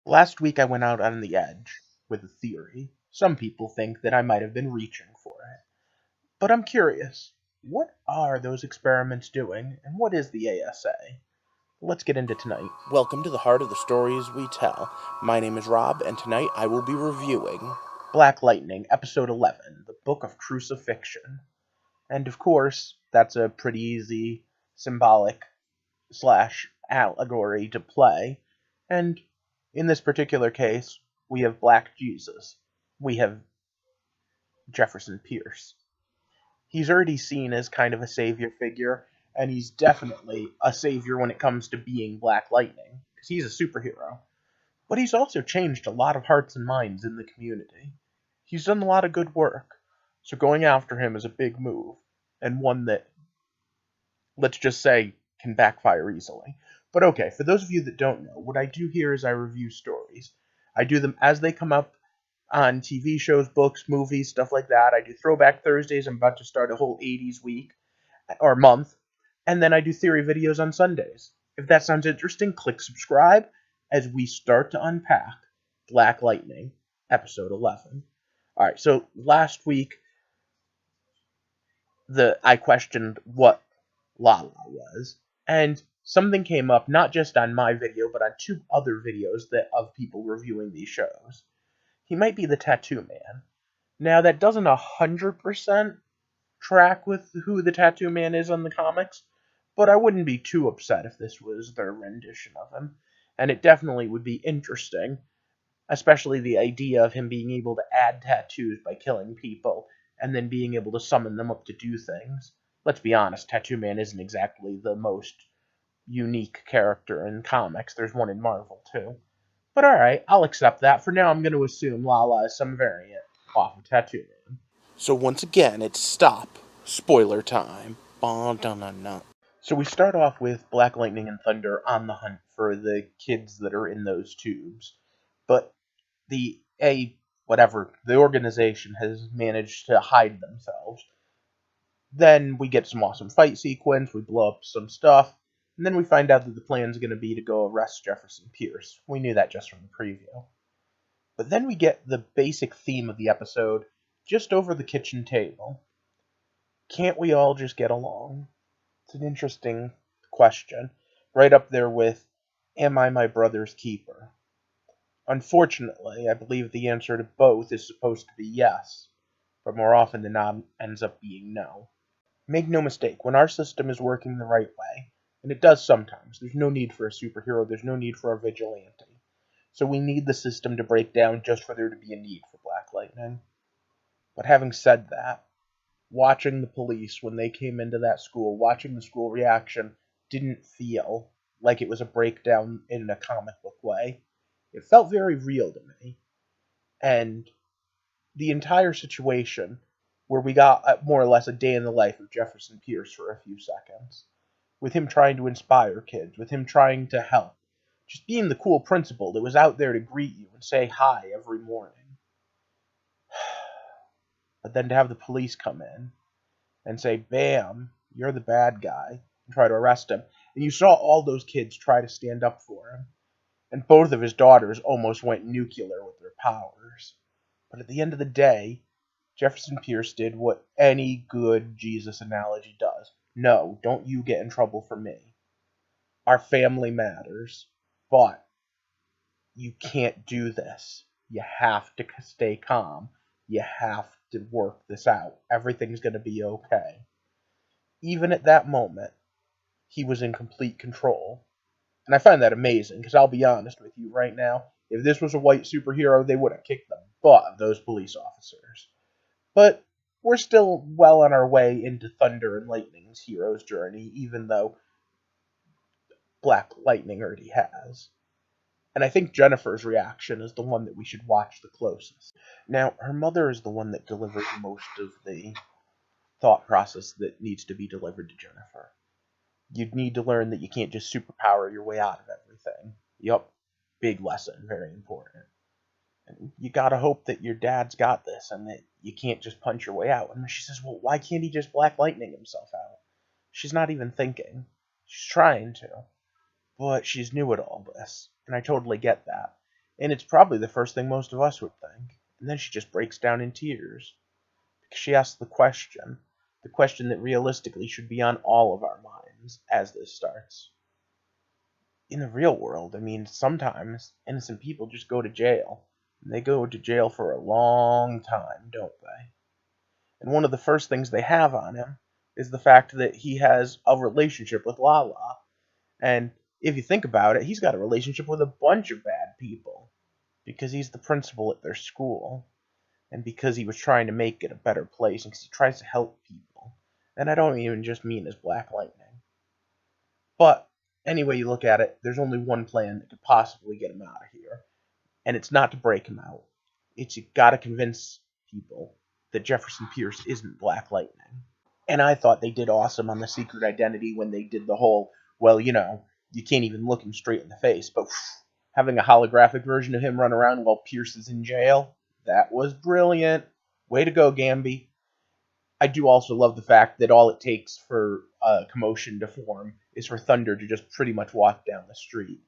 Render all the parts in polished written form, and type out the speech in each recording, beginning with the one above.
Last week I went out on the edge with a theory. Some people think that I might have been reaching for it. But I'm curious, what are those experiments doing, and what is the ASA? Let's get into tonight. Welcome to the heart of the stories we tell. My name is Rob, and tonight I will be reviewing Black Lightning, Episode 11, The Book of Crucifixion. And of course, that's a pretty easy symbolic slash allegory to play. And in this particular case, we have Black Jesus. We have Jefferson Pierce. He's already seen as kind of a savior figure, and he's definitely a savior when it comes to being Black Lightning, because he's a superhero. But he's also changed a lot of hearts and minds in the community. He's done a lot of good work, so going after him is a big move, and one that, let's just say, can backfire easily. But okay, for those of you that don't know, what I do here is I review stories. I do them as they come up on TV shows, books, movies, stuff like that. I do Throwback Thursdays. I'm about to start a whole 80s week or month. And then I do theory videos on Sundays. If that sounds interesting, click subscribe as we start to unpack Black Lightning, episode 11. Alright, so last week I questioned what Lala was, and something came up not just on my video, but on two other videos of people reviewing these shows. He might be the Tattoo Man. Now, that doesn't 100% track with who the Tattoo Man is in the comics, but I wouldn't be too upset if this was their rendition of him. And it definitely would be interesting, especially the idea of him being able to add tattoos by killing people and then being able to summon them up to do things. Let's be honest, Tattoo Man isn't exactly the most unique character in comics. There's one in Marvel, too. But alright, I'll accept that. For now, I'm going to assume Lala is some variant off of Tattoo Man. So once again, it's stop. Spoiler time. So we start off with Black Lightning and Thunder on the hunt for the kids that are in those tubes. But the organization has managed to hide themselves. Then we get some awesome fight sequence, we blow up some stuff, and then we find out that the plan's going to be to go arrest Jefferson Pierce. We knew that just from the preview. But then we get the basic theme of the episode just over the kitchen table. Can't we all just get along? It's an interesting question, right up there with, am I my brother's keeper? Unfortunately, I believe the answer to both is supposed to be yes, but more often than not ends up being no. Make no mistake, when our system is working the right way, and it does sometimes, there's no need for a superhero, there's no need for a vigilante. So we need the system to break down just for there to be a need for Black Lightning. But having said that, watching the police when they came into that school, watching the school reaction, didn't feel like it was a breakdown in a comic book way. It felt very real to me. And the entire situation, where we got more or less a day in the life of Jefferson Pierce for a few seconds, with him trying to inspire kids, with him trying to help, just being the cool principal that was out there to greet you and say hi every morning. But then to have the police come in and say, bam, you're the bad guy, and try to arrest him. And you saw all those kids try to stand up for him. And both of his daughters almost went nuclear with their powers. But at the end of the day, Jefferson Pierce did what any good Jesus analogy does. No, don't you get in trouble for me. Our family matters, but you can't do this. You have to stay calm. You have to work this out. Everything's going to be okay. Even at that moment, he was in complete control. And I find that amazing, because I'll be honest with you right now, if this was a white superhero, they would have kicked the butt of those police officers. But we're still well on our way into Thunder and Lightning's hero's journey, even though Black Lightning already has. And I think Jennifer's reaction is the one that we should watch the closest. Now, her mother is the one that delivers most of the thought process that needs to be delivered to Jennifer. You'd need to learn that you can't just superpower your way out of everything. Yup, big lesson, very important. And you gotta hope that your dad's got this and that you can't just punch your way out. And she says, well, why can't he just Black Lightning himself out? She's not even thinking. She's trying to. But she's new at all this. And I totally get that. And it's probably the first thing most of us would think. And then she just breaks down in tears. Because she asks the question that realistically should be on all of our minds as this starts. In the real world, I mean, sometimes innocent people just go to jail. And they go to jail for a long time, don't they? And one of the first things they have on him is the fact that he has a relationship with Lala. And if you think about it, he's got a relationship with a bunch of bad people because he's the principal at their school and because he was trying to make it a better place and because he tries to help people. And I don't even just mean as Black Lightning. But any way you look at it, there's only one plan that could possibly get him out of here. And it's not to break him out. It's you gotta convince people that Jefferson Pierce isn't Black Lightning. And I thought they did awesome on the secret identity when they did the whole, well, you can't even look him straight in the face. But having a holographic version of him run around while Pierce is in jail, that was brilliant. Way to go, Gamby. I do also love the fact that all it takes for a commotion to form is for Thunder to just pretty much walk down the street.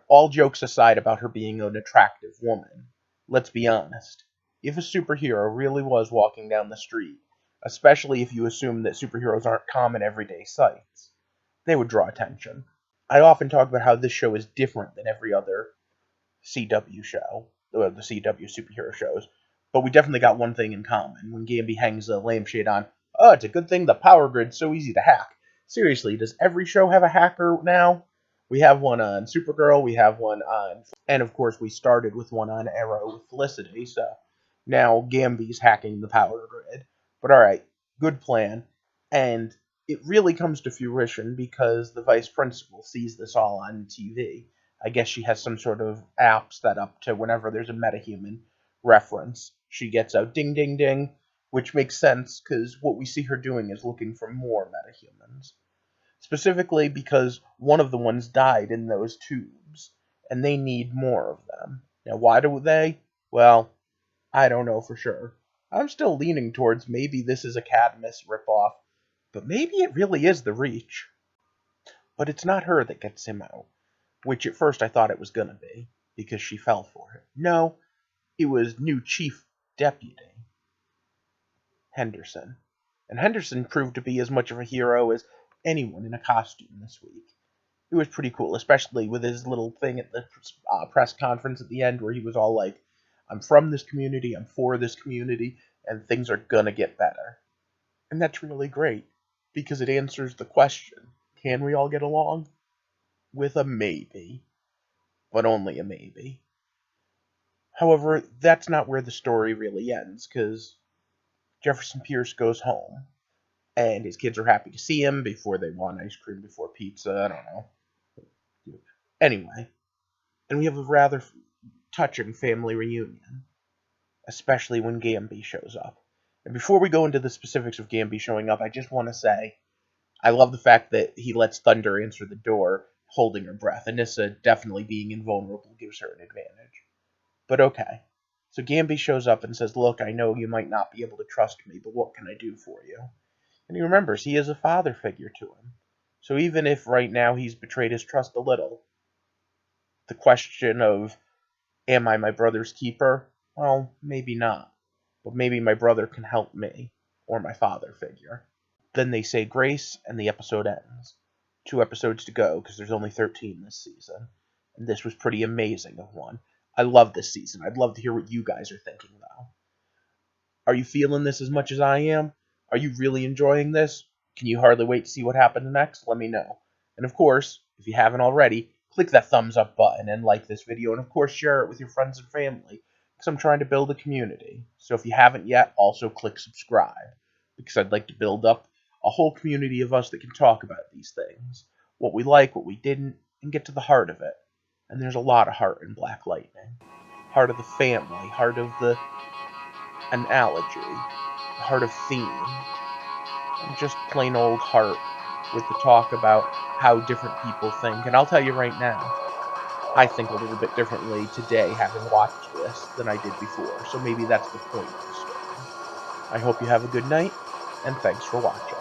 All jokes aside about her being an attractive woman, let's be honest. If a superhero really was walking down the street, especially if you assume that superheroes aren't common everyday sights, they would draw attention. I often talk about how this show is different than every other CW show, the CW superhero shows, but we definitely got one thing in common. When Gamby hangs a lampshade on, oh, it's a good thing the power grid's so easy to hack. Seriously, does every show have a hacker now? We have one on Supergirl, we have one on, and of course we started with one on Arrow with Felicity, so now Gamby's hacking the power grid. But alright, good plan. And it really comes to fruition because the vice principal sees this all on TV. I guess she has some sort of app set up to whenever there's a metahuman reference, she gets out ding ding ding, which makes sense because what we see her doing is looking for more metahumans. Specifically because one of the ones died in those tubes, and they need more of them. Now, why do they? Well, I don't know for sure. I'm still leaning towards maybe this is a Cadmus ripoff, but maybe it really is the Reach. But it's not her that gets him out, which at first I thought it was gonna be, because she fell for it. No, it was new Chief Deputy Henderson. And Henderson proved to be as much of a hero as anyone in a costume this week. It was pretty cool, especially with his little thing at the press conference at the end where he was all like, I'm from this community, I'm for this community, and things are gonna get better. And that's really great, because it answers the question, can we all get along? With a maybe. But only a maybe. However, that's not where the story really ends, because Jefferson Pierce goes home, and his kids are happy to see him before they want ice cream before pizza, I don't know. Anyway, and we have a rather touching family reunion, especially when Gamby shows up. And before we go into the specifics of Gamby showing up, I just want to say, I love the fact that he lets Thunder answer the door holding her breath. Anissa definitely being invulnerable gives her an advantage. But okay. So Gamby shows up and says, look, I know you might not be able to trust me, but what can I do for you? And he remembers he is a father figure to him. So even if right now he's betrayed his trust a little, the question of, am I my brother's keeper? Well, maybe not. But maybe my brother can help me, or my father figure. Then they say grace, and the episode ends. 2 episodes to go, because there's only 13 this season. And this was pretty amazing of one. I love this season. I'd love to hear what you guys are thinking, though. Are you feeling this as much as I am? Are you really enjoying this? Can you hardly wait to see what happens next? Let me know. And of course, if you haven't already, click that thumbs up button and like this video. And of course, share it with your friends and family, because I'm trying to build a community. So if you haven't yet, also click subscribe, because I'd like to build up a whole community of us that can talk about these things. What we like, what we didn't, and get to the heart of it. And there's a lot of heart in Black Lightning. Heart of the family, heart of the analogy, heart of theme, and just plain old heart with the talk about how different people think. And I'll tell you right now, I think a little bit differently today having watched this than I did before, so maybe that's the point of the story. I hope you have a good night, and thanks for watching.